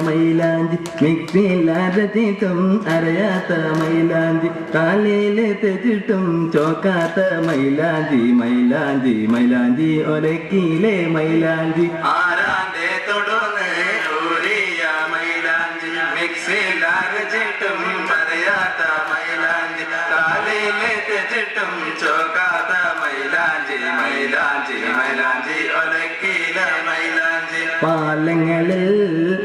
മൈലാഞ്ചി മിക്സിയിലരച്ചിട്ടും അറിയാത്ത മൈലാഞ്ചി കാലയില് തെച്ചിട്ടും ചോക്കാത്ത മൈലാഞ്ചി മൈലാഞ്ചി മൈലാഞ്ചി ഒലക്കിയിലെ മൈലാഞ്ചി ആരാന്റെ തൊടുന്ന് ഊരിയ മൈലാഞ്ചി മിക്സിയിലരച്ചിട്ടും അറിയാത്ത മൈലാഞ്ചി കാലയില് തെച്ചിട്ടും ചോക്കാത്ത മൈലാഞ്ചി മൈലാഞ്ചി മൈലാഞ്ചി ഒലക്കിയിലെ മൈലാഞ്ചി പാലങ്ങളിൽ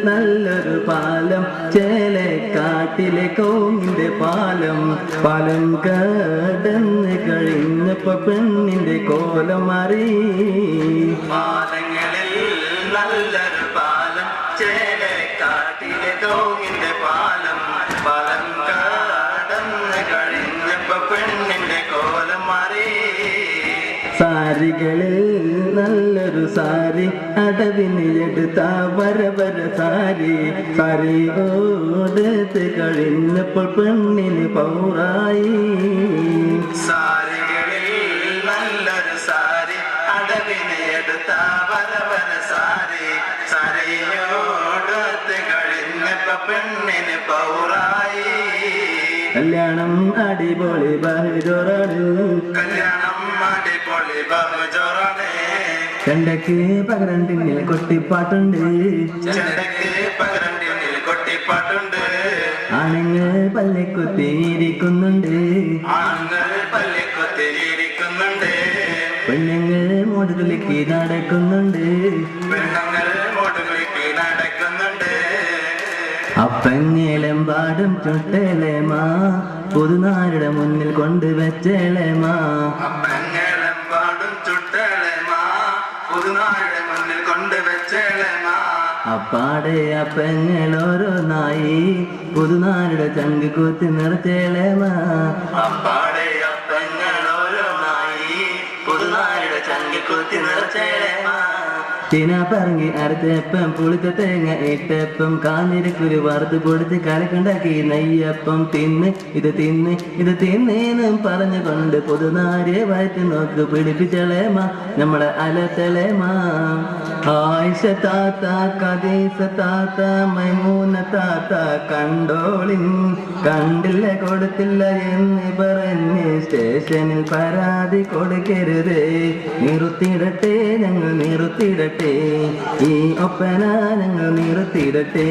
നല്ലൊരു പാലം ചേലക്കാട്ടിലെ കോങ്ങിന്റെ പാലം പാലം കടന്ന് കഴിഞ്ഞപ്പോ പെണ്ണിന്റെ കോലം മാറി പാലങ്ങളിൽ നല്ലൊരു പാലം ചേലക്കാട്ടിലെ കോങ്ങിന്റെ പാലം പാലം കടന്ന് കഴിഞ്ഞപ്പോ പെണ്ണിന്റെ കോലം മാറി സാരികളിൽ നല്ലൊരു സാരി അടവിന് എടുത്ത വര സാരി സാരി ഓടത്ത് കഴിഞ്ഞപ്പോൾ പെണ്ണിന് പൗറായി സാരികളിൽ നല്ലൊരു സാരി അടവിന് എടുത്ത വര സാരി സാരിയോടത്ത് കഴിഞ്ഞപ്പോൾ പെണ്ണിന് പൗറായി കല്യാണം അടിപൊളി ബഹുജോറാണ് കല്യാണം അടിപൊളി ബഹുജോറാണ് ചെണ്ടക്ക് പകരണ്ടിനിൽ കൊട്ടിപ്പാട്ടുണ്ട് ചെണ്ടക്ക് പകരണ്ടിനിൽ കൊട്ടിപ്പാട്ടുണ്ട് ആണുങ്ങൾ പല്ലിക്കുത്തിയിരിക്കുന്നുണ്ട് ആണുങ്ങൾ പല്ലിക്കുത്തിയിരിക്കുന്നുണ്ട് പെണ്ണുങ്ങൾ മോടുകളിക്ക് നടക്കുന്നുണ്ട് പെണ്ണുങ്ങൾ മോടുകളിക്ക് നടക്കുന്നുണ്ട് അപ്പങ്ങേലെമ്പാടും ചുട്ടേലേമാ പുതുനാരുടെ മുന്നിൽ കൊണ്ടുവച്ചേലേമാ അപ്പങ്ങേലെമ്പാടും ചുട്ടേലേമാ പുതുനാരുടെ മുന്നിൽ കൊണ്ടുവച്ചേലേമാ അപ്പാടെ അപ്പങ്ങൾ ഓരോന്നായി പുതുനാരുടെ ചങ്ക് കുത്തി നിറച്ചേലേമാ അപ്പാടെ അപ്പങ്ങൾ ഓരോന്നായി പുതുനാരുടെ ചങ്ക് കുത്തി നിറച്ചേലേമാ ചീന പറങ്ങി അരച്ചപ്പം പുളിച്ച തേങ്ങ ഇട്ടപ്പം കാഞ്ഞിരക്കുരു വറുത്ത് പൊടിച്ച് കലക്കുണ്ടാക്കി നെയ്യപ്പം തിന്ന് ഇത് തിന്നേന്നും പറഞ്ഞുകൊണ്ട് പുതുനാരെ വയറ്റ് നോക്ക് പിടിപ്പിച്ചളേമാ നമ്മളെ അലത്തളേമാ ആയിഷ താത്ത കദീസ താത്ത മൈമൂന താത്ത കണ്ടോളിൻ കണ്ടില്ല കൊടുത്തില്ല എന്ന് പറഞ്ഞ് സ്റ്റേഷനിൽ പരാതി കൊടുക്കരുതേ നിർത്തിയിടട്ടെ ഞങ്ങൾ നിർത്തിയിടട്ടെ ഈ ഒപ്പന ഞങ്ങൾ നിർത്തിയിടട്ടെ.